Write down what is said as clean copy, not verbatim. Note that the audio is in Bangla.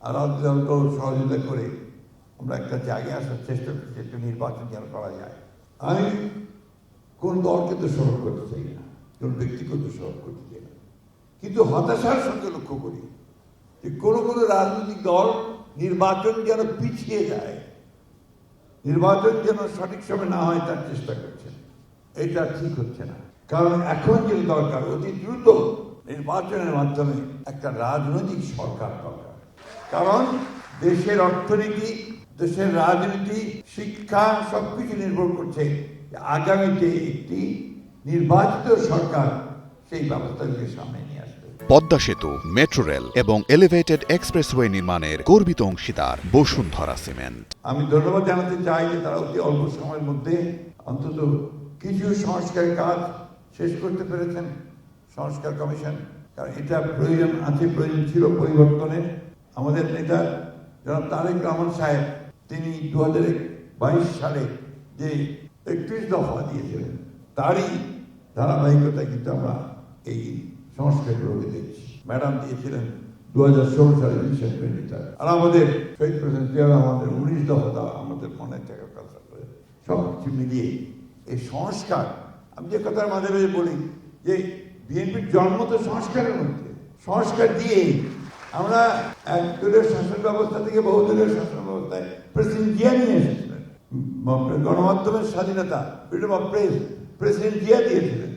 আর রাজনৈতিক দলকেও সহযোগিতা করে আমরা একটা জায়গায় আসার চেষ্টা করছি, একটা নির্বাচন যেন করা যায়। আমি কোন দলকে দোষারোপ করতে চাই না, কোন ব্যক্তিকে দোষারোপ করতে চাই না, কিন্তু হতাশার সঙ্গে লক্ষ্য করি যে কোনো কোনো রাজনৈতিক দল নির্বাচন যেন পিছিয়ে যায়, নির্বাচন যেন সঠিক সময় না হয় তার চেষ্টা করছেন। এটা ঠিক হচ্ছে না, কারণ এখন যে দরকার অতি দ্রুত নির্বাচনের মাধ্যমে একটা রাজনৈতিক সরকার দরকার। কারণ দেশের অর্থনীতি, দেশের রাজনীতি, শিক্ষা সবকিছু নির্ভর করছে আগামীতে একটি নির্বাচিত সরকার সেই ব্যবস্থাগুলি সামনে নিয়ে আসবে। পদ্মা সেতু, মেট্রো রেল এবং এলিভেটেড এক্সপ্রেসওয়ে নির্মাণের গর্বিত অংশীদার বসুন্ধরা সিমেন্ট। আমি ধন্যবাদ জানাতে চাই যে তারা অতি অল্প সময়ের মধ্যে অন্তত কিছু সংস্কারের কাজ শেষ করতে পেরেছেন, সংস্কার কমিশন। কারণ এটা প্রয়োজন আছে, প্রয়োজন ছিল পরিবর্তনের। আমাদের নেতা জনাব তারেক রহমান সাহেব তিনি 2022 সালে যে 31 দফা দিয়েছিলেন তারই ধারাবাহিকতা কিন্তু আমরা এই সংস্কারগুলোকে দেখছি। ম্যাডাম দিয়েছিলেন 2016 সালে রিসেন্ট 23, আর আমাদের শহীদ প্রেসিডেন্ট জিয়া আমাদের 19 দফা আমাদের মনে থাকার কথা। সব কিছু মিলিয়ে এই সংস্কার, আমি যে কথার মাঝে মাঝে বলি যে বিএনপির জন্ম তো সংস্কারের মধ্যে, সংস্কার দিয়ে আমরা এক দলীয় শাসন ব্যবস্থা থেকে বহুদলীয় শাসন ব্যবস্থায় প্রেসিডেন্ট জিয়া নিয়ে এসেছিলেন। গণমাধ্যমের স্বাধীনতা, freedom of press president Zia দিয়েছিলেন।